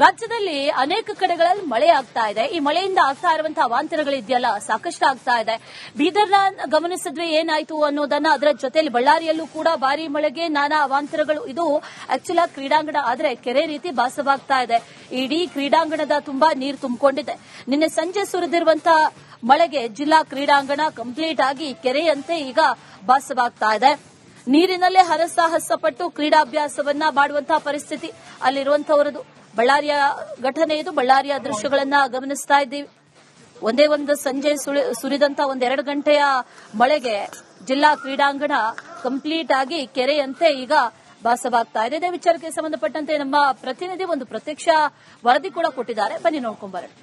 ರಾಜ್ಯದಲ್ಲಿ ಅನೇಕ ಕಡೆಗಳಲ್ಲಿ ಮಳೆ ಆಗ್ತಾ ಇದೆ. ಈ ಮಳೆಯಿಂದ ಆಗ್ತಾ ಇರುವಂತಹ ಅವಾಂತರಗಳಿದೆಯಲ್ಲ ಸಾಕಷ್ಟು ಆಗ್ತಾ ಇದೆ. ಬೀದರ್ನ ಗಮನಿಸಿದ್ರೆ ಏನಾಯ್ತು ಅನ್ನೋದನ್ನ, ಅದರ ಜೊತೆಯಲ್ಲಿ ಬಳ್ಳಾರಿಯಲ್ಲೂ ಕೂಡ ಭಾರಿ ಮಳೆಗೆ ನಾನಾ ಅವಾಂತರಗಳು. ಇದು ಆಕ್ಚುಲ್ ಕ್ರೀಡಾಂಗಣ ಆದ್ರೆ ಕೆರೆ ರೀತಿ ಭಾಸವಾಗ್ತಾ ಇದೆ. ಇಡೀ ಕ್ರೀಡಾಂಗಣದ ತುಂಬಾ ನೀರು ತುಂಬಿಕೊಂಡಿದೆ. ನಿನ್ನೆ ಸಂಜೆ ಸುರಿದಿರುವಂತಹ ಮಳೆಗೆ ಜಿಲ್ಲಾ ಕ್ರೀಡಾಂಗಣ ಕಂಪ್ಲೀಟ್ ಆಗಿ ಕೆರೆಯಂತೆ ಈಗ ಭಾಸವಾಗ್ತಾ ಇದೆ. ನೀರಿನಲ್ಲೇ ಹರಸಾಹಸಪಟ್ಟು ಕ್ರೀಡಾಭ್ಯಾಸವನ್ನ ಮಾಡುವಂತಹ ಪರಿಸ್ಥಿತಿ ಅಲ್ಲಿರುವಂತವರದು. ಬಳ್ಳಾರಿಯ ಘಟನೆ ಇದು. ಬಳ್ಳಾರಿಯ ದೃಶ್ಯಗಳನ್ನ ಗಮನಿಸ್ತಾ ಇದ್ದೀವಿ. ಒಂದೇ ಒಂದು ಸಂಜೆ ಸುರಿದಂತ ಒಂದೆರಡು ಗಂಟೆಯ ಮಳೆಗೆ ಜಿಲ್ಲಾ ಕ್ರೀಡಾಂಗಣ ಕಂಪ್ಲೀಟ್ ಆಗಿ ಕೆರೆಯಂತೆ ಈಗ ಭಾಸವಾಗ್ತಾ ಇದೆ. ಇದೇ ವಿಚಾರಕ್ಕೆ ಸಂಬಂಧಪಟ್ಟಂತೆ ನಮ್ಮ ಪ್ರತಿನಿಧಿ ಒಂದು ಪ್ರತ್ಯಕ್ಷ ವರದಿ ಕೂಡ ಕೊಟ್ಟಿದ್ದಾರೆ. ಬನ್ನಿ ನೋಡ್ಕೊಂಬರೋಣ.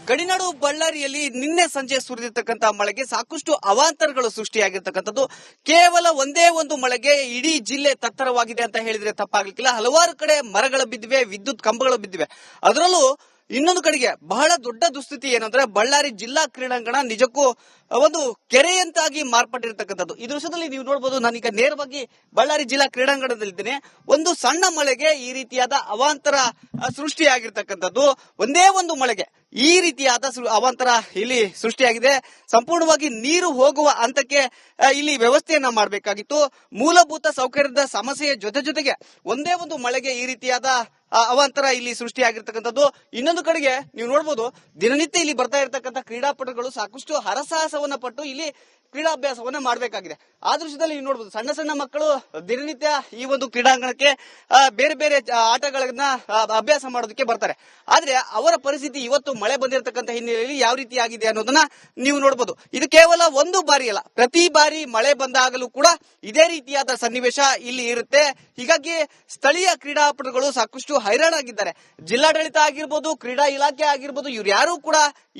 ಗಡಿನಾಡು ಬಳ್ಳಾರಿಯಲ್ಲಿ ನಿನ್ನೆ ಸಂಜೆ ಸುರಿದಿರ್ತಕ್ಕಂತಹ ಮಳೆಗೆ ಸಾಕಷ್ಟು ಅವಾಂತರಗಳು ಸೃಷ್ಟಿಯಾಗಿರ್ತಕ್ಕಂಥದ್ದು. ಕೇವಲ ಒಂದೇ ಒಂದು ಮಳೆಗೆ ಇಡೀ ಜಿಲ್ಲೆ ತತ್ತರವಾಗಿದೆ ಅಂತ ಹೇಳಿದ್ರೆ ತಪ್ಪಾಗ್ಲಿಕ್ಕಿಲ್ಲ. ಹಲವಾರು ಕಡೆ ಮರಗಳು ಬಿದ್ದಿವೆ, ವಿದ್ಯುತ್ ಕಂಬಗಳು ಬಿದ್ದಿವೆ. ಅದರಲ್ಲೂ ಇನ್ನೊಂದು ಕಡೆಗೆ ಬಹಳ ದೊಡ್ಡ ದುಸ್ಥಿತಿ ಏನಂದ್ರೆ ಬಳ್ಳಾರಿ ಜಿಲ್ಲಾ ಕ್ರೀಡಾಂಗಣ ನಿಜಕ್ಕೂ ಒಂದು ಕೆರೆಯಂತಾಗಿ ಮಾರ್ಪಟ್ಟಿರ್ತಕ್ಕಂಥದ್ದು. ಈ ದೃಶ್ಯದಲ್ಲಿ ನೀವು ನೋಡಬಹುದು. ನಾನೀಗ ನೇರವಾಗಿ ಬಳ್ಳಾರಿ ಜಿಲ್ಲಾ ಕ್ರೀಡಾಂಗಣದಲ್ಲಿದ್ದೇನೆ. ಒಂದು ಸಣ್ಣ ಮಳೆಗೆ ಈ ರೀತಿಯಾದ ಅವಾಂತರ ಸೃಷ್ಟಿಯಾಗಿರ್ತಕ್ಕಂಥದ್ದು. ಒಂದೇ ಒಂದು ಮಳೆಗೆ ಈ ರೀತಿಯಾದ ಅವಾಂತರ ಇಲ್ಲಿ ಸೃಷ್ಟಿಯಾಗಿದೆ. ಸಂಪೂರ್ಣವಾಗಿ ನೀರು ಹೋಗುವ ಹಂತಕ್ಕೆ ಇಲ್ಲಿ ವ್ಯವಸ್ಥೆಯನ್ನ ಮಾಡಬೇಕಾಗಿತ್ತು. ಮೂಲಭೂತ ಸೌಕರ್ಯದ ಸಮಸ್ಯೆಯ ಜೊತೆಗೆ ಒಂದೇ ಒಂದು ಮಳೆಗೆ ಈ ರೀತಿಯಾದ ಅವಾಂತರ ಇಲ್ಲಿ ಸೃಷ್ಟಿಯಾಗಿರ್ತಕ್ಕಂಥದ್ದು. ಇನ್ನೊಂದು ಕಡೆಗೆ ನೀವು ನೋಡಬಹುದು, ದಿನನಿತ್ಯ ಇಲ್ಲಿ ಬರ್ತಾ ಇರತಕ್ಕಂಥ ಕ್ರೀಡಾಪಟುಗಳು ಸಾಕಷ್ಟು ಹರಸಾಹಸವನ್ನ ಪಟ್ಟು ಇಲ್ಲಿ ಕ್ರೀಡಾಭ್ಯಾಸವನ್ನ ಮಾಡಬೇಕಾಗಿದೆ. ಆ ದೃಶ್ಯದಲ್ಲಿ ನೀವು ನೋಡಬಹುದು, ಸಣ್ಣ ಸಣ್ಣ ಮಕ್ಕಳು ದಿನನಿತ್ಯ ಈ ಒಂದು ಕ್ರೀಡಾಂಗಣಕ್ಕೆ ಬೇರೆ ಬೇರೆ ಆಟಗಳನ್ನ ಅಭ್ಯಾಸ ಮಾಡೋದಕ್ಕೆ ಬರ್ತಾರೆ. ಆದ್ರೆ ಅವರ ಪರಿಸ್ಥಿತಿ ಇವತ್ತು ಮಳೆ ಬಂದಿರತಕ್ಕಂಥ ಹಿನ್ನೆಲೆಯಲ್ಲಿ ಯಾವ ರೀತಿ ಆಗಿದೆ ಅನ್ನೋದನ್ನ ನೀವು ನೋಡಬಹುದು. ಇದು ಕೇವಲ ಒಂದು ಬಾರಿ ಅಲ್ಲ, ಪ್ರತಿ ಬಾರಿ ಮಳೆ ಬಂದಾಗಲೂ ಕೂಡ ಇದೇ ರೀತಿಯಾದ ಸನ್ನಿವೇಶ ಇಲ್ಲಿ ಇರುತ್ತೆ. ಹೀಗಾಗಿ ಸ್ಥಳೀಯ ಕ್ರೀಡಾಪಟುಗಳು ಸಾಕಷ್ಟು ಹೈರಾಣಾಗಿದ್ದಾರೆ. ಜಿಲ್ಲಾಡಳಿತ ಆಗಿರ್ಬೋದು, ಕ್ರೀಡಾ ಇಲಾಖೆ ಆಗಿರ್ಬೋದು, ಇವ್ರು ಯಾರು ಕೂಡ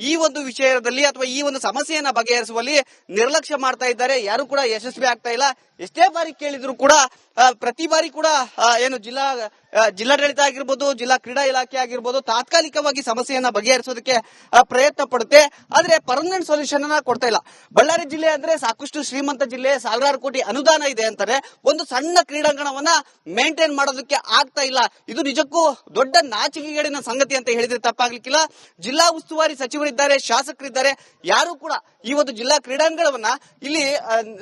ಈ ಒಂದು ವಿಷಯದಲ್ಲಿ ಅಥವಾ ಈ ಒಂದು ಸಮಸ್ಯೆಯನ್ನ ಬಗೆಹರಿಸುವಲ್ಲಿ ನಿರ್ಲಕ್ಷ್ಯ ಮಾಡ್ತಾ ಇದ್ದಾರೆ. ಯಾರು ಕೂಡ ಯಶಸ್ವಿ ಆಗ್ತಾ ಇಲ್ಲ. ಎಷ್ಟೇ ಬಾರಿ ಕೇಳಿದ್ರು ಕೂಡ ಪ್ರತಿ ಬಾರಿ ಕೂಡ ಏನು ಜಿಲ್ಲಾಡಳಿತ ಆಗಿರ್ಬೋದು, ಜಿಲ್ಲಾ ಕ್ರೀಡಾ ಇಲಾಖೆ ಆಗಿರ್ಬೋದು ತಾತ್ಕಾಲಿಕವಾಗಿ ಸಮಸ್ಯೆಯನ್ನ ಬಗೆಹರಿಸೋದಕ್ಕೆ ಪ್ರಯತ್ನ ಪಡುತ್ತೆ. ಆದ್ರೆ ಪರ್ಮನೆಂಟ್ ಸೊಲ್ಯೂಷನ್ ಅನ್ನ ಕೊಡ್ತಾ ಇಲ್ಲ. ಬಳ್ಳಾರಿ ಜಿಲ್ಲೆ ಅಂದ್ರೆ ಸಾಕಷ್ಟು ಶ್ರೀಮಂತ ಜಿಲ್ಲೆ, ಸಾವಿರಾರು ಕೋಟಿ ಅನುದಾನ ಇದೆ ಅಂತಾರೆ. ಒಂದು ಸಣ್ಣ ಕ್ರೀಡಾಂಗಣವನ್ನ ಮೇಂಟೈನ್ ಮಾಡೋದಕ್ಕೆ ಆಗ್ತಾ ಇಲ್ಲ. ಇದು ನಿಜಕ್ಕೂ ದೊಡ್ಡ ನಾಚಿಕೆಗೇಡಿನ ಸಂಗತಿ ಅಂತ ಹೇಳಿದ್ರೆ ತಪ್ಪಾಗ್ಲಿಕ್ಕಿಲ್ಲ. ಜಿಲ್ಲಾ ಉಸ್ತುವಾರಿ ಸಚಿವರಿದ್ದಾರೆ, ಶಾಸಕರಿದ್ದಾರೆ, ಯಾರು ಕೂಡ ಈ ಒಂದು ಜಿಲ್ಲಾ ಕ್ರೀಡಾಂಗಣವನ್ನ ಇಲ್ಲಿ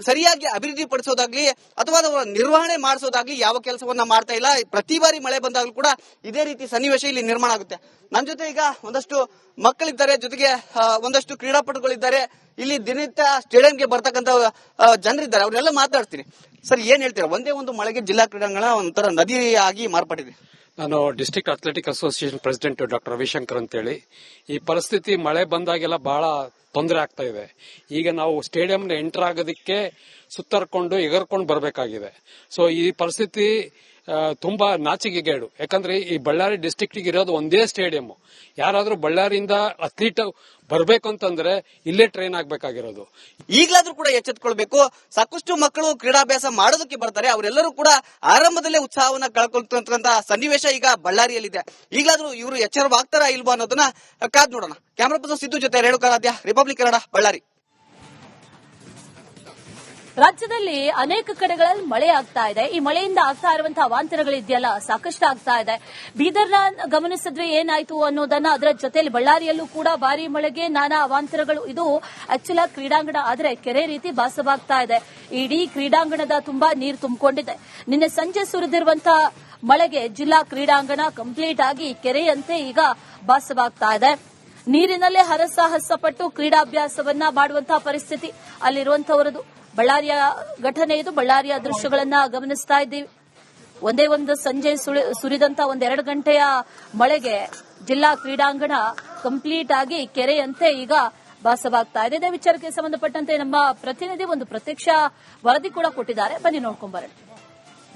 ಸರಿಯಾಗಿ ಅಭಿವೃದ್ಧಿ ಪಡಿಸೋದಾಗ್ಲಿ ಅಥವಾ ನಿರ್ವಹಣೆ ಮಾಡಿಸೋದಾಗ್ಲಿ ಯಾವ ಕೆಲಸವನ್ನ ಮಾಡ್ತಾ ಇಲ್ಲ. ಪ್ರತಿ ಬಾರಿ ಮಳೆ ಬಂದಾಗಲೂ ಕೂಡ ಇದೇ ರೀತಿ ಸನ್ನಿವೇಶ ಇಲ್ಲಿ ನಿರ್ಮಾಣ ಆಗುತ್ತೆ. ನನ್ನ ಜೊತೆ ಈಗ ಒಂದಷ್ಟು ಮಕ್ಕಳಿದ್ದಾರೆ, ಜೊತೆಗೆ ಒಂದಷ್ಟು ಕ್ರೀಡಾಪಟುಗಳಿದ್ದಾರೆ. ಇಲ್ಲಿ ದಿನನಿತ್ಯ ಸ್ಟೇಡಿಯಂಗೆ ಬರ್ತಕ್ಕಂಥ ಜನರಿದ್ದಾರೆ, ಅವ್ರನ್ನೆಲ್ಲ ಮಾತಾಡ್ತೀನಿ. ಸರ್, ಏನ್ ಹೇಳ್ತೀರಾ? ಒಂದೇ ಒಂದು ಮಳೆಗೆ ಜಿಲ್ಲಾ ಕ್ರೀಡಾಂಗಣ ಒಂಥರ ನದಿ ಆಗಿ ಮಾರ್ಪಟ್ಟಿದೆ. ನಾನು district athletic association president doctor Ravishankar ಅಂತೇಳಿ. ಈ ಪರಿಸ್ಥಿತಿ ಮಳೆ ಬಂದಾಗೆಲ್ಲ ಬಹಳ ತೊಂದರೆ ಆಗ್ತಾ ಇದೆ. ಈಗ ನಾವು ಸ್ಟೇಡಿಯಂನ ಎಂಟರ್ ಆಗೋದಕ್ಕೆ ಸುತ್ತರ್ಕೊಂಡು ಎಗರ್ಕೊಂಡು ಬರಬೇಕಾಗಿದೆ. ಸೊ ಈ ಪರಿಸ್ಥಿತಿ ತುಂಬಾ ನಾಚಿಕೆಗೇಡು. ಯಾಕಂದ್ರೆ ಈ ಬಳ್ಳಾರಿ ಡಿಸ್ಟ್ರಿಕ್ಟ್ ಇರೋದು ಒಂದೇ ಸ್ಟೇಡಿಯಂ. ಯಾರಾದ್ರೂ ಬಳ್ಳಾರಿಯಿಂದ ಅಥ್ಲೀಟ್ ಬರ್ಬೇಕು ಅಂತಂದ್ರೆ ಇಲ್ಲೇ ಟ್ರೈನ್ ಆಗ್ಬೇಕಾಗಿರೋದು. ಈಗಲಾದ್ರೂ ಕೂಡ ಎಚ್ಚೆತ್ಕೊಳ್ಬೇಕು. ಸಾಕಷ್ಟು ಮಕ್ಕಳು ಕ್ರೀಡಾಭ್ಯಾಸ ಮಾಡೋದಕ್ಕೆ ಬರ್ತಾರೆ, ಅವರೆಲ್ಲರೂ ಕೂಡ ಆರಂಭದಲ್ಲೇ ಉತ್ಸಾಹವನ್ನ ಕಳ್ಕೊಳ್ತಕ್ಕಂತ ಸನ್ನಿವೇಶ ಈಗ ಬಳ್ಳಾರಿಯಲ್ಲಿದೆ. ಈಗಲಾದ್ರೂ ಇವರು ಎಚ್ಚರವಾಗ್ತಾರಾ ಇಲ್ವಾ ಅನ್ನೋದನ್ನ ಕಾದ್ ನೋಡೋಣ. ಕ್ಯಾಮರಾ ಪರ್ಸನ್ ಸಿದ್ದು ಜೊತೆ ರೇಣುಕಾರಾಧ್ಯ, ರಿಪಬ್ಲಿಕ್ ಕನ್ನಡ, ಬಳ್ಳಾರಿ. ರಾಜ್ಯದಲ್ಲಿ ಅನೇಕ ಕಡೆಗಳಲ್ಲಿ ಮಳೆ ಆಗ್ತಾ ಇದೆ. ಈ ಮಳೆಯಿಂದ ಆಗ್ತಾ ಇರುವಂತಹ ಅವಾಂತರಗಳಿದೆಯಲ್ಲ ಸಾಕಷ್ಟು ಆಗ್ತಾ ಇದೆ. ಬೀದರ್ನ ಗಮನಿಸಿದ್ರೆ ಏನಾಯ್ತು ಅನ್ನೋದನ್ನ, ಅದರ ಜೊತೆಯಲ್ಲಿ ಬಳ್ಳಾರಿಯಲ್ಲೂ ಕೂಡ ಭಾರಿ ಮಳೆಗೆ ನಾನಾ ಅವಾಂತರಗಳು. ಇದು ಆಕ್ಚುಲ್ ಕ್ರೀಡಾಂಗಣ ಆದ್ರೆ ಕೆರೆ ರೀತಿ ಭಾಸವಾಗ್ತಾ ಇದೆ. ಇಡೀ ಕ್ರೀಡಾಂಗಣದ ತುಂಬಾ ನೀರು ತುಂಬಿಕೊಂಡಿದೆ. ನಿನ್ನೆ ಸಂಜೆ ಸುರಿದಿರುವಂತಹ ಮಳೆಗೆ ಜಿಲ್ಲಾ ಕ್ರೀಡಾಂಗಣ ಕಂಪ್ಲೀಟ್ ಆಗಿ ಕೆರೆಯಂತೆ ಈಗ ಭಾಸವಾಗ್ತಾ ಇದೆ. ನೀರಿನಲ್ಲೇ ಹರಸಾಹಸಪಟ್ಟು ಕ್ರೀಡಾಭ್ಯಾಸವನ್ನ ಮಾಡುವಂತಹ ಪರಿಸ್ಥಿತಿ ಅಲ್ಲಿರುವಂತವರದು. ಬಳ್ಳಾರಿಯ ಘಟನೆ ಇದು. ಬಳ್ಳಾರಿಯ ದೃಶ್ಯಗಳನ್ನ ಗಮನಿಸ್ತಾ ಇದ್ದೀವಿ. ಒಂದೇ ಒಂದು ಸಂಜೆ ಸುರಿದಂತ ಒಂದೆರಡು ಗಂಟೆಯ ಮಳೆಗೆ ಜಿಲ್ಲಾ ಕ್ರೀಡಾಂಗಣ ಕಂಪ್ಲೀಟ್ ಆಗಿ ಕೆರೆಯಂತೆ ಈಗ ಭಾಸವಾಗ್ತಾ ಇದೆ. ಇದೇ ವಿಚಾರಕ್ಕೆ ಸಂಬಂಧಪಟ್ಟಂತೆ ನಮ್ಮ ಪ್ರತಿನಿಧಿ ಒಂದು ಪ್ರತ್ಯಕ್ಷ ವರದಿ ಕೂಡ ಕೊಟ್ಟಿದ್ದಾರೆ. ಬನ್ನಿ ನೋಡ್ಕೊಂಬರೋಣ.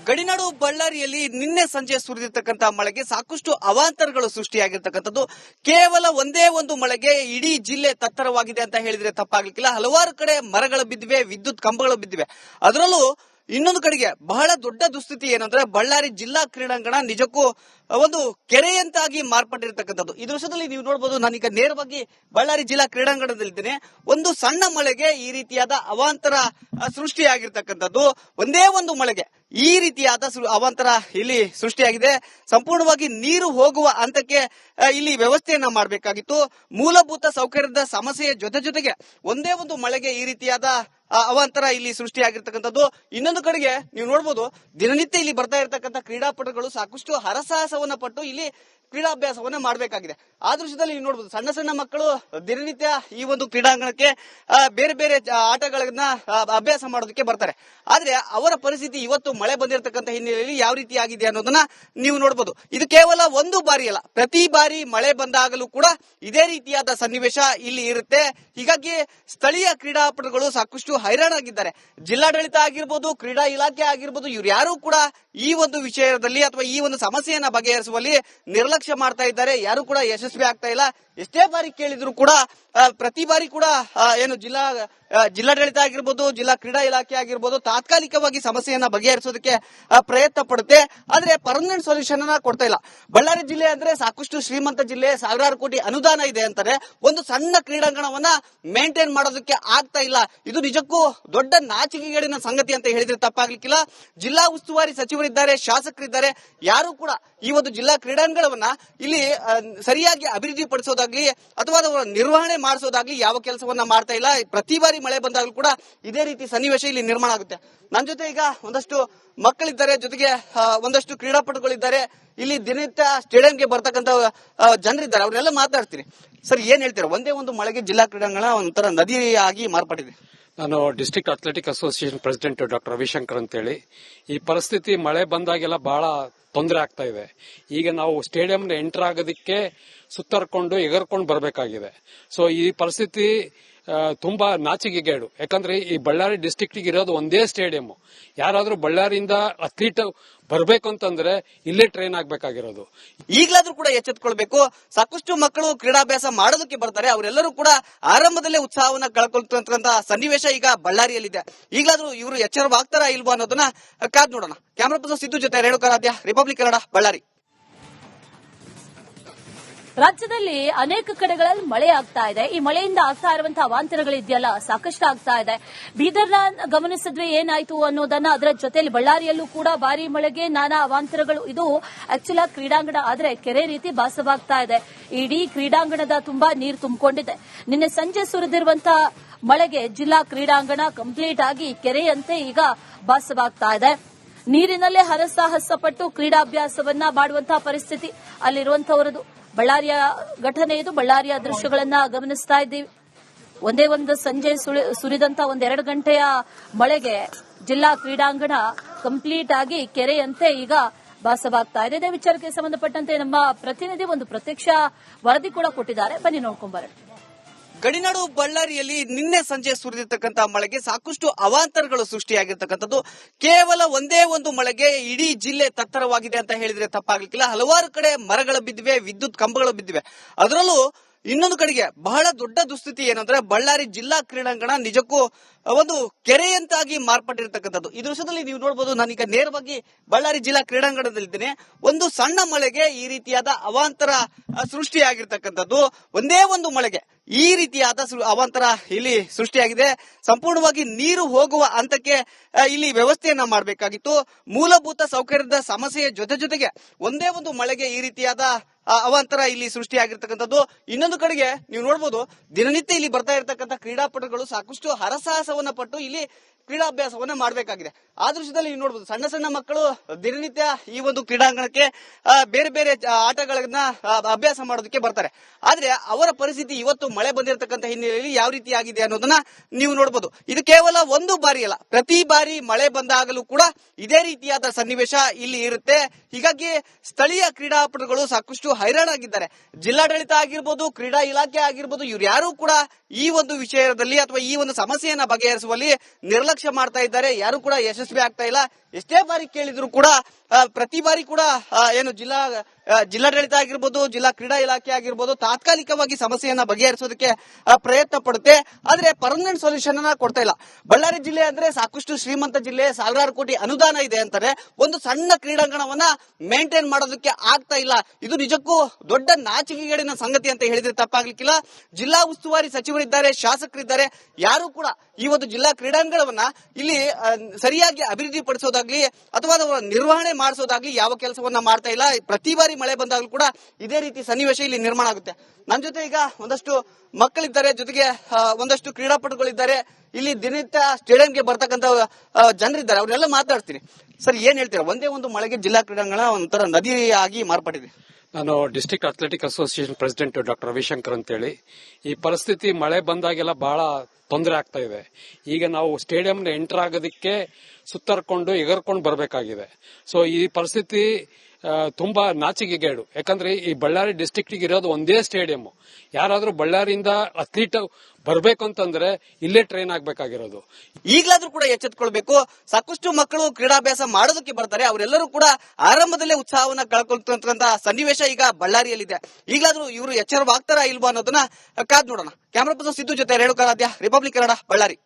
ಗಡಿನಾಡು ಬಳ್ಳಾರಿಯಲ್ಲಿ ನಿನ್ನೆ ಸಂಜೆ ಸುರಿದಿರ್ತಕ್ಕಂತಹ ಮಳೆಗೆ ಸಾಕಷ್ಟು ಅವಾಂತರಗಳು ಸೃಷ್ಟಿಯಾಗಿರ್ತಕ್ಕಂಥದ್ದು. ಕೇವಲ ಒಂದೇ ಒಂದು ಮಳೆಗೆ ಇಡೀ ಜಿಲ್ಲೆ ತತ್ತರವಾಗಿದೆ ಅಂತ ಹೇಳಿದ್ರೆ ತಪ್ಪಾಗ್ಲಿಕ್ಕಿಲ್ಲ. ಹಲವಾರು ಕಡೆ ಮರಗಳು ಬಿದ್ದಿವೆ, ವಿದ್ಯುತ್ ಕಂಬಗಳು ಬಿದ್ದಿವೆ. ಅದರಲ್ಲೂ ಇನ್ನೊಂದು ಕಡೆಗೆ ಬಹಳ ದೊಡ್ಡ ದುಸ್ಥಿತಿ ಏನಂದ್ರೆ ಬಳ್ಳಾರಿ ಜಿಲ್ಲಾ ಕ್ರೀಡಾಂಗಣ ನಿಜಕ್ಕೂ ಒಂದು ಕೆರೆಯಂತಾಗಿ ಮಾರ್ಪಟ್ಟಿರ್ತಕ್ಕಂಥದ್ದು. ಈ ದೃಶ್ಯದಲ್ಲಿ ನೀವು ನೋಡಬಹುದು, ನಾನೀಗ ನೇರವಾಗಿ ಬಳ್ಳಾರಿ ಜಿಲ್ಲಾ ಕ್ರೀಡಾಂಗಣದಲ್ಲಿದ್ದೇನೆ. ಒಂದು ಸಣ್ಣ ಮಳೆಗೆ ಈ ರೀತಿಯಾದ ಅವಾಂತರ ಸೃಷ್ಟಿಯಾಗಿರ್ತಕ್ಕಂಥದ್ದು. ಒಂದೇ ಒಂದು ಮಳೆಗೆ ಈ ರೀತಿಯಾದ ಅವಾಂತರ ಇಲ್ಲಿ ಸೃಷ್ಟಿಯಾಗಿದೆ. ಸಂಪೂರ್ಣವಾಗಿ ನೀರು ಹೋಗುವ ಹಂತಕ್ಕೆ ಇಲ್ಲಿ ವ್ಯವಸ್ಥೆಯನ್ನ ಮಾಡಬೇಕಾಗಿತ್ತು. ಮೂಲಭೂತ ಸೌಕರ್ಯದ ಸಮಸ್ಯೆಯ ಜೊತೆಗೆ ಒಂದೇ ಒಂದು ಮಳೆಗೆ ಈ ರೀತಿಯಾದ ಅವಾಂತರ ಇಲ್ಲಿ ಸೃಷ್ಟಿಯಾಗಿರ್ತಕ್ಕಂಥದ್ದು. ಇನ್ನೊಂದು ಕಡೆಗೆ ನೀವು ನೋಡಬಹುದು, ದಿನನಿತ್ಯ ಇಲ್ಲಿ ಬರ್ತಾ ಇರತಕ್ಕಂಥ ಕ್ರೀಡಾಪಟುಗಳು ಸಾಕಷ್ಟು ಹರಸಾಹಸವನ್ನ ಪಟ್ಟು ಇಲ್ಲಿ ಕ್ರೀಡಾಭ್ಯಾಸವನ್ನ ಮಾಡಬೇಕಾಗಿದೆ. ಆ ದೃಶ್ಯದಲ್ಲಿ ನೀವು ನೋಡಬಹುದು, ಸಣ್ಣ ಸಣ್ಣ ಮಕ್ಕಳು ದಿನನಿತ್ಯ ಈ ಒಂದು ಕ್ರೀಡಾಂಗಣಕ್ಕೆ ಬೇರೆ ಬೇರೆ ಆಟಗಳನ್ನ ಅಭ್ಯಾಸ ಮಾಡೋದಕ್ಕೆ ಬರ್ತಾರೆ. ಆದ್ರೆ ಅವರ ಪರಿಸ್ಥಿತಿ ಇವತ್ತು ಮಳೆ ಬಂದಿರತಕ್ಕಂಥ ಹಿನ್ನೆಲೆಯಲ್ಲಿ ಯಾವ ರೀತಿ ಆಗಿದೆ ಅನ್ನೋದನ್ನ ನೀವು ನೋಡಬಹುದು. ಇದು ಕೇವಲ ಒಂದು ಬಾರಿ ಅಲ್ಲ, ಪ್ರತಿ ಬಾರಿ ಮಳೆ ಬಂದಾಗಲೂ ಕೂಡ ಇದೇ ರೀತಿಯಾದ ಸನ್ನಿವೇಶ ಇಲ್ಲಿ ಇರುತ್ತೆ. ಹೀಗಾಗಿ ಸ್ಥಳೀಯ ಕ್ರೀಡಾಪಟುಗಳು ಸಾಕಷ್ಟು ಹೈರಾಣಾಗಿದ್ದಾರೆ. ಜಿಲ್ಲಾಡಳಿತ ಆಗಿರ್ಬೋದು, ಕ್ರೀಡಾ ಇಲಾಖೆ ಆಗಿರ್ಬೋದು, ಇವ್ರು ಯಾರು ಕೂಡ ಈ ಒಂದು ವಿಷಯದಲ್ಲಿ ಅಥವಾ ಈ ಒಂದು ಸಮಸ್ಯೆಯನ್ನ ಬಗೆಹರಿಸುವಲ್ಲಿ ನಿರ್ಲಕ್ಷ್ಯ ಮಾಡ್ತಾ ಇದ್ದಾರೆ. ಯಾರು ಕೂಡ ಯಶಸ್ವಿ ಆಗ್ತಾ ಇಲ್ಲ. ಎಷ್ಟೇ ಬಾರಿ ಕೇಳಿದ್ರು ಕೂಡ ಪ್ರತಿ ಬಾರಿ ಕೂಡ ಏನು ಜಿಲ್ಲಾಡಳಿತ ಆಗಿರ್ಬೋದು, ಜಿಲ್ಲಾ ಕ್ರೀಡಾ ಇಲಾಖೆ ಆಗಿರ್ಬೋದು ತಾತ್ಕಾಲಿಕವಾಗಿ ಸಮಸ್ಯೆಯನ್ನ ಬಗೆಹರಿಸೋದಕ್ಕೆ ಪ್ರಯತ್ನ ಪಡುತ್ತೆ. ಆದ್ರೆ ಪರ್ಮನೆಂಟ್ ಸೊಲ್ಯೂಷನ್ ಅನ್ನ ಕೊಡ್ತಾ ಇಲ್ಲ. ಬಳ್ಳಾರಿ ಜಿಲ್ಲೆ ಅಂದ್ರೆ ಸಾಕಷ್ಟು ಶ್ರೀಮಂತ ಜಿಲ್ಲೆ, ಸಾವಿರಾರು ಕೋಟಿ ಅನುದಾನ ಇದೆ ಅಂತಾರೆ. ಒಂದು ಸಣ್ಣ ಕ್ರೀಡಾಂಗಣವನ್ನ ಮೇಂಟೈನ್ ಮಾಡೋದಕ್ಕೆ ಆಗ್ತಾ ಇಲ್ಲ. ಇದು ನಿಜಕ್ಕೂ ದೊಡ್ಡ ನಾಚಿಕೆಗೇಡಿನ ಸಂಗತಿ ಅಂತ ಹೇಳಿದ್ರೆ ತಪ್ಪಾಗ್ಲಿಕ್ಕಿಲ್ಲ. ಜಿಲ್ಲಾ ಉಸ್ತುವಾರಿ ಸಚಿವರಿದ್ದಾರೆ, ಶಾಸಕರಿದ್ದಾರೆ, ಯಾರು ಕೂಡ ಈ ಒಂದು ಜಿಲ್ಲಾ ಕ್ರೀಡಾಂಗಣವನ್ನ ಇಲ್ಲಿ ಸರಿಯಾಗಿ ಅಭಿವೃದ್ಧಿ ಪಡಿಸೋದಾಗ್ಲಿ ಅಥವಾ ನಿರ್ವಹಣೆ ಮಾಡಿಸೋದಾಗ್ಲಿ ಯಾವ ಕೆಲಸವನ್ನ ಮಾಡ್ತಾ ಇಲ್ಲ. ಪ್ರತಿ ಬಾರಿ ಮಳೆ ಬಂದಾಗಲೂ ಕೂಡ ಇದೇ ರೀತಿ ಸನ್ನಿವೇಶ ಇಲ್ಲಿ ನಿರ್ಮಾಣ ಆಗುತ್ತೆ. ನನ್ನ ಜೊತೆ ಈಗ ಒಂದಷ್ಟು ಮಕ್ಕಳಿದ್ದಾರೆ, ಜೊತೆಗೆ ಒಂದಷ್ಟು ಕ್ರೀಡಾಪಟುಗಳಿದ್ದಾರೆ. ಇಲ್ಲಿ ದಿನನಿತ್ಯ ಸ್ಟೇಡಿಯಂಗೆ ಬರ್ತಕ್ಕಂಥ ಜನರಿದ್ದಾರೆ, ಅವ್ರನ್ನೆಲ್ಲ ಮಾತಾಡ್ತೀನಿ. ಸರ್, ಏನ್ ಹೇಳ್ತೀರಾ? ಒಂದೇ ಒಂದು ಮಳೆಗೆ ಜಿಲ್ಲಾ ಕ್ರೀಡಾಂಗಣ ಒಂಥರ ನದಿಯಾಗಿ ಮಾರ್ಪಟ್ಟಿದೆ. ನಾನು district athletic association president doctor Ravishankar ಅಂತೇಳಿ. ಈ ಪರಿಸ್ಥಿತಿ ಮಳೆ ಬಂದಾಗೆಲ್ಲ ಬಹಳ ತೊಂದರೆ ಆಗ್ತಾ ಇದೆ. ಈಗ ನಾವು ಸ್ಟೇಡಿಯಂನ ಎಂಟರ್ ಆಗೋದಕ್ಕೆ ಸುತ್ತರ್ಕೊಂಡು ಎಗರ್ಕೊಂಡು ಬರಬೇಕಾಗಿದೆ. ಸೊ ಈ ಪರಿಸ್ಥಿತಿ ತುಂಬಾ ನಾಚಿಕೆಗೇಡು. ಯಾಕಂದ್ರೆ ಈ ಬಳ್ಳಾರಿ ಡಿಸ್ಟ್ರಿಕ್ಟ್ ಇರೋದು ಒಂದೇ ಸ್ಟೇಡಿಯಂ. ಯಾರಾದ್ರೂ ಬಳ್ಳಾರಿಯಿಂದ ಅಥ್ಲೀಟ್ ಬರ್ಬೇಕು ಅಂತಂದ್ರೆ ಇಲ್ಲೇ ಟ್ರೈನ್ ಆಗ್ಬೇಕಾಗಿರೋದು. ಈಗಲಾದ್ರೂ ಕೂಡ ಎಚ್ಚೆತ್ಕೊಳ್ಬೇಕು. ಸಾಕಷ್ಟು ಮಕ್ಕಳು ಕ್ರೀಡಾಭ್ಯಾಸ ಮಾಡೋದಕ್ಕೆ ಬರ್ತಾರೆ, ಅವರೆಲ್ಲರೂ ಕೂಡ ಆರಂಭದಲ್ಲೇ ಉತ್ಸಾಹವನ್ನ ಕಳ್ಕೊಳ್ತಕ್ಕಂಥ ಸನ್ನಿವೇಶ ಈಗ ಬಳ್ಳಾರಿಯಲ್ಲಿದೆ. ಈಗಲಾದ್ರೂ ಇವರು ಎಚ್ಚರವಾಗ್ತಾರಾ ಇಲ್ವಾ ಅನ್ನೋದನ್ನ ಕಾದ್ ನೋಡೋಣ. ಕ್ಯಾಮರಾ ಪರ್ಸನ್ ಸಿದ್ದು ಜೊತೆ ರೇಣುಕಾರಾಧ್ಯ, ರಿಪಬ್ಲಿಕ್ ಕನ್ನಡ, ಬಳ್ಳಾರಿ. ರಾಜ್ಯದಲ್ಲಿ ಅನೇಕ ಕಡೆಗಳಲ್ಲಿ ಮಳೆ ಆಗ್ತಾ ಇದೆ. ಈ ಮಳೆಯಿಂದ ಆಗ್ತಾ ಇರುವಂತಹ ಅವಾಂತರಗಳಿದೆಯಲ್ಲ ಸಾಕಷ್ಟು ಆಗ್ತಾ ಇದೆ. ಬೀದರ್ನ ಗಮನಿಸಿದ್ರೆ ಏನಾಯ್ತು ಅನ್ನೋದನ್ನ, ಅದರ ಜೊತೆಯಲ್ಲಿ ಬಳ್ಳಾರಿಯಲ್ಲೂ ಕೂಡ ಭಾರಿ ಮಳೆಗೆ ನಾನಾ ಅವಾಂತರಗಳು. ಇದು ಆಕ್ಚುಲ್ ಆಗಿ ಕ್ರೀಡಾಂಗಣ, ಆದ್ರೆ ಕೆರೆ ರೀತಿ ಭಾಸವಾಗ್ತಾ ಇದೆ. ಇಡೀ ಕ್ರೀಡಾಂಗಣದ ತುಂಬಾ ನೀರು ತುಂಬಿಕೊಂಡಿದೆ. ನಿನ್ನೆ ಸಂಜೆ ಸುರಿದಿರುವಂತಹ ಮಳೆಗೆ ಜಿಲ್ಲಾ ಕ್ರೀಡಾಂಗಣ ಕಂಪ್ಲೀಟ್ ಆಗಿ ಕೆರೆಯಂತೆ ಈಗ ಭಾಸವಾಗ್ತಾ ಇದೆ. ನೀರಿನಲ್ಲೇ ಹರಸಾಹಸ ಪಟ್ಟು ಕ್ರೀಡಾಭ್ಯಾಸವನ್ನ ಮಾಡುವಂತಹ ಪರಿಸ್ಥಿತಿ ಅಲ್ಲಿರುವಂತವರದು. ಬಳ್ಳಾರಿಯ ಘಟನೆ ಇದು. ಬಳ್ಳಾರಿಯ ದೃಶ್ಯಗಳನ್ನ ಗಮನಿಸ್ತಾ ಇದ್ದೀವಿ. ಒಂದೇ ಒಂದು ಸಂಜೆ ಸುರಿದಂತ 1-2 ಗಂಟೆಯ ಮಳೆಗೆ ಜಿಲ್ಲಾ ಕ್ರೀಡಾಂಗಣ ಕಂಪ್ಲೀಟ್ ಆಗಿ ಕೆರೆಯಂತೆ ಈಗ ಭಾಸವಾಗ್ತಾ ಇದೆ. ಇದೇ ವಿಚಾರಕ್ಕೆ ಸಂಬಂಧಪಟ್ಟಂತೆ ನಮ್ಮ ಪ್ರತಿನಿಧಿ ಒಂದು ಪ್ರತ್ಯಕ್ಷ ವರದಿ ಕೂಡ ಕೊಟ್ಟಿದ್ದಾರೆ. ಬನ್ನಿ ನೋಡ್ಕೊಂಡ್ಬರೋಣ. ಗಡಿನಾಡು ಬಳ್ಳಾರಿಯಲ್ಲಿ ನಿನ್ನೆ ಸಂಜೆ ಸುರಿದಿರ್ತಕ್ಕಂಥ ಮಳೆಗೆ ಸಾಕಷ್ಟು ಅವಾಂತರಗಳು ಸೃಷ್ಟಿಯಾಗಿರ್ತಕ್ಕಂಥದ್ದು. ಕೇವಲ ಒಂದೇ ಒಂದು ಮಳೆಗೆ ಇಡೀ ಜಿಲ್ಲೆ ತತ್ತರವಾಗಿದೆ ಅಂತ ಹೇಳಿದ್ರೆ ತಪ್ಪಾಗ್ಲಿಕ್ಕಿಲ್ಲ. ಹಲವಾರು ಕಡೆ ಮರಗಳು ಬಿದ್ದಿವೆ, ವಿದ್ಯುತ್ ಕಂಬಗಳು ಬಿದ್ದಿವೆ. ಅದರಲ್ಲೂ ಇನ್ನೊಂದು ಕಡೆಗೆ ಬಹಳ ದೊಡ್ಡ ದುಸ್ಥಿತಿ ಏನಂದ್ರೆ ಬಳ್ಳಾರಿ ಜಿಲ್ಲಾ ಕ್ರೀಡಾಂಗಣ ನಿಜಕ್ಕೂ ಒಂದು ಕೆರೆಯಂತಾಗಿ ಮಾರ್ಪಟ್ಟಿರ್ತಕ್ಕಂಥದ್ದು. ಈ ದೃಶ್ಯದಲ್ಲಿ ನೀವು ನೋಡಬಹುದು, ನಾನೀಗ ನೇರವಾಗಿ ಬಳ್ಳಾರಿ ಜಿಲ್ಲಾ ಕ್ರೀಡಾಂಗಣದಲ್ಲಿದ್ದೇನೆ. ಒಂದು ಸಣ್ಣ ಮಳೆಗೆ ಈ ರೀತಿಯಾದ ಅವಾಂತರ ಸೃಷ್ಟಿಯಾಗಿರ್ತಕ್ಕಂಥದ್ದು. ಒಂದೇ ಒಂದು ಮಳೆಗೆ ಈ ರೀತಿಯಾದ ಅವಾಂತರ ಇಲ್ಲಿ ಸೃಷ್ಟಿಯಾಗಿದೆ. ಸಂಪೂರ್ಣವಾಗಿ ನೀರು ಹೋಗುವ ಹಂತಕ್ಕೆ ಇಲ್ಲಿ ವ್ಯವಸ್ಥೆಯನ್ನ ಮಾಡಬೇಕಾಗಿತ್ತು. ಮೂಲಭೂತ ಸೌಕರ್ಯದ ಸಮಸ್ಯೆಯ ಜೊತೆಗೆ ಒಂದೇ ಒಂದು ಮಳೆಗೆ ಈ ರೀತಿಯಾದ ಅವಾಂತರ ಇಲ್ಲಿ ಸೃಷ್ಟಿಯಾಗಿರ್ತಕ್ಕಂಥದ್ದು. ಇನ್ನೊಂದು ಕಡೆಗೆ ನೀವು ನೋಡಬಹುದು, ದಿನನಿತ್ಯ ಇಲ್ಲಿ ಬರ್ತಾ ಇರತಕ್ಕಂಥ ಕ್ರೀಡಾಪಟುಗಳು ಸಾಕಷ್ಟು ಹರಸಾಹಸವನ್ನ ಪಟ್ಟು ಇಲ್ಲಿ ಕ್ರೀಡಾಭ್ಯಾಸವನ್ನ ಮಾಡಬೇಕಾಗಿದೆ. ಆ ದೃಶ್ಯದಲ್ಲಿ ನೀವು ನೋಡಬಹುದು, ಸಣ್ಣ ಸಣ್ಣ ಮಕ್ಕಳು ದಿನನಿತ್ಯ ಈ ಒಂದು ಕ್ರೀಡಾಂಗಣಕ್ಕೆ ಬೇರೆ ಬೇರೆ ಆಟಗಳನ್ನ ಅಭ್ಯಾಸ ಮಾಡೋದಕ್ಕೆ ಬರ್ತಾರೆ. ಆದ್ರೆ ಅವರ ಪರಿಸ್ಥಿತಿ ಇವತ್ತು ಮಳೆ ಬಂದಿರತಕ್ಕಂಥ ಹಿನ್ನೆಲೆಯಲ್ಲಿ ಯಾವ ರೀತಿ ಆಗಿದೆ ಅನ್ನೋದನ್ನ ನೀವು ನೋಡಬಹುದು. ಇದು ಕೇವಲ ಒಂದು ಬಾರಿ ಅಲ್ಲ, ಪ್ರತಿ ಬಾರಿ ಮಳೆ ಬಂದಾಗಲೂ ಕೂಡ ಇದೇ ರೀತಿಯಾದ ಸನ್ನಿವೇಶ ಇಲ್ಲಿ ಇರುತ್ತೆ. ಹೀಗಾಗಿ ಸ್ಥಳೀಯ ಕ್ರೀಡಾಪಟುಗಳು ಸಾಕಷ್ಟು ಹೈರಾಣಾಗಿದ್ದಾರೆ. ಜಿಲ್ಲಾಡಳಿತ ಆಗಿರ್ಬೋದು, ಕ್ರೀಡಾ ಇಲಾಖೆ ಆಗಿರ್ಬೋದು, ಇವ್ರು ಯಾರು ಕೂಡ ಈ ಒಂದು ವಿಷಯದಲ್ಲಿ ಅಥವಾ ಈ ಒಂದು ಸಮಸ್ಯೆಯನ್ನ ಬಗೆಹರಿಸುವಲ್ಲಿ ನಿರ್ಲಕ್ಷ್ಯ ಮಾಡ್ತಾ ಇದ್ದಾರೆ. ಯಾರು ಕೂಡ ಯಶಸ್ವಿ ಆಗ್ತಾ ಇಲ್ಲ. ಎಷ್ಟೇ ಬಾರಿ ಕೇಳಿದ್ರು ಕೂಡ ಪ್ರತಿ ಬಾರಿ ಕೂಡ ಏನು ಜಿಲ್ಲಾಡಳಿತ ಆಗಿರ್ಬೋದು, ಜಿಲ್ಲಾ ಕ್ರೀಡಾ ಇಲಾಖೆ ಆಗಿರ್ಬೋದು ತಾತ್ಕಾಲಿಕವಾಗಿ ಸಮಸ್ಯೆಯನ್ನ ಬಗೆಹರಿಸೋದಕ್ಕೆ ಪ್ರಯತ್ನ ಪಡುತ್ತೆ. ಆದ್ರೆ ಪರ್ಮನೆಂಟ್ ಸೊಲ್ಯೂಷನ್ ಅನ್ನ ಕೊಡ್ತಾ ಇಲ್ಲ. ಬಳ್ಳಾರಿ ಜಿಲ್ಲೆ ಅಂದ್ರೆ ಸಾಕಷ್ಟು ಶ್ರೀಮಂತ ಜಿಲ್ಲೆ, ಸಾವಿರಾರು ಕೋಟಿ ಅನುದಾನ ಇದೆ ಅಂತಾರೆ. ಒಂದು ಸಣ್ಣ ಕ್ರೀಡಾಂಗಣವನ್ನ ಮೇಂಟೈನ್ ಮಾಡೋದಕ್ಕೆ ಆಗ್ತಾ ಇಲ್ಲ. ಇದು ನಿಜಕ್ಕೂ ದೊಡ್ಡ ನಾಚಿಕೆಗೇಡಿನ ಸಂಗತಿ ಅಂತ ಹೇಳಿದ್ರೆ ತಪ್ಪಾಗ್ಲಿಕ್ಕಿಲ್ಲ. ಜಿಲ್ಲಾ ಉಸ್ತುವಾರಿ ಸಚಿವರಿದ್ದಾರೆ, ಶಾಸಕರಿದ್ದಾರೆ, ಯಾರು ಕೂಡ ಈ ಒಂದು ಜಿಲ್ಲಾ ಕ್ರೀಡಾಂಗಣವನ್ನ ಇಲ್ಲಿ ಸರಿಯಾಗಿ ಅಭಿವೃದ್ಧಿ ಪಡಿಸೋದಾಗ್ಲಿ ಅಥವಾ ನಿರ್ವಹಣೆ ಮಾಡಿಸೋದಾಗ್ಲಿ ಯಾವ ಕೆಲಸವನ್ನ ಮಾಡ್ತಾ ಇಲ್ಲ. ಪ್ರತಿ ಬಾರಿ ಮಳೆ ಬಂದಾಗಲೂ ಕೂಡ ಇದೇ ರೀತಿ ಸನ್ನಿವೇಶ ಇಲ್ಲಿ ನಿರ್ಮಾಣ ಆಗುತ್ತೆ. ನನ್ನ ಜೊತೆ ಈಗ ಒಂದಷ್ಟು ಮಕ್ಕಳಿದ್ದಾರೆ, ಜೊತೆಗೆ ಒಂದಷ್ಟು ಕ್ರೀಡಾಪಟುಗಳಿದ್ದಾರೆ. ಇಲ್ಲಿ ದಿನನಿತ್ಯ ಸ್ಟೇಡಿಯಂಗೆ ಬರ್ತಕ್ಕಂಥ ಜನರಿದ್ದಾರೆ, ಅವ್ರನ್ನೆಲ್ಲ ಮಾತಾಡ್ತೀನಿ. ಸರ್, ಏನ್ ಹೇಳ್ತೀರಾ? ಒಂದೇ ಒಂದು ಮಳೆಗೆ ಜಿಲ್ಲಾ ಕ್ರೀಡಾಂಗಣ ಒಂಥರ ನದಿಯಾಗಿ ಮಾರ್ಪಟ್ಟಿದೆ. ನಾನು district athletic association president doctor Ravishankar ಅಂತೇಳಿ. ಈ ಪರಿಸ್ಥಿತಿ ಮಳೆ ಬಂದಾಗೆಲ್ಲ ಬಹಳ ತೊಂದರೆ ಆಗ್ತಾ ಇದೆ. ಈಗ ನಾವು ಸ್ಟೇಡಿಯಂನ ಎಂಟರ್ ಆಗೋದಕ್ಕೆ ಸುತ್ತರ್ಕೊಂಡು ಎಗರ್ಕೊಂಡು ಬರಬೇಕಾಗಿದೆ. ಸೊ ಈ ಪರಿಸ್ಥಿತಿ ತುಂಬಾ ನಾಚಿಕೆಗೇಡು. ಯಾಕಂದ್ರೆ ಈ ಬಳ್ಳಾರಿ ಡಿಸ್ಟ್ರಿಕ್ಟ್ ಇರೋದು ಒಂದೇ ಸ್ಟೇಡಿಯಂ. ಯಾರಾದ್ರೂ ಬಳ್ಳಾರಿಯಿಂದ ಅಥ್ಲೀಟ್ ಬರ್ಬೇಕು ಅಂತಂದ್ರೆ ಇಲ್ಲೇ ಟ್ರೈನ್ ಆಗ್ಬೇಕಾಗಿರೋದು. ಈಗಲಾದ್ರೂ ಕೂಡ ಎಚ್ಚೆತ್ಕೊಳ್ಬೇಕು. ಸಾಕಷ್ಟು ಮಕ್ಕಳು ಕ್ರೀಡಾಭ್ಯಾಸ ಮಾಡೋದಕ್ಕೆ ಬರ್ತಾರೆ, ಅವರೆಲ್ಲರೂ ಕೂಡ ಆರಂಭದಲ್ಲೇ ಉತ್ಸಾಹವನ್ನ ಕಳ್ಕೊಳ್ತಕ್ಕಂತ ಸನ್ನಿವೇಶ ಈಗ ಬಳ್ಳಾರಿಯಲ್ಲಿದೆ. ಈಗಲಾದ್ರೂ ಇವರು ಎಚ್ಚರವಾಗ್ತಾರಾ ಇಲ್ವಾ ಅನ್ನೋದನ್ನ ಕಾದ್ ನೋಡೋಣ. ಕ್ಯಾಮರಾ ಪರ್ಸನ್ ಸಿದ್ದು ಜೊತೆ ರೇಣುಕಾರಾಧ್ಯ, ರಿಪಬ್ಲಿಕ್ ಕನ್ನಡ, ಬಳ್ಳಾರಿ.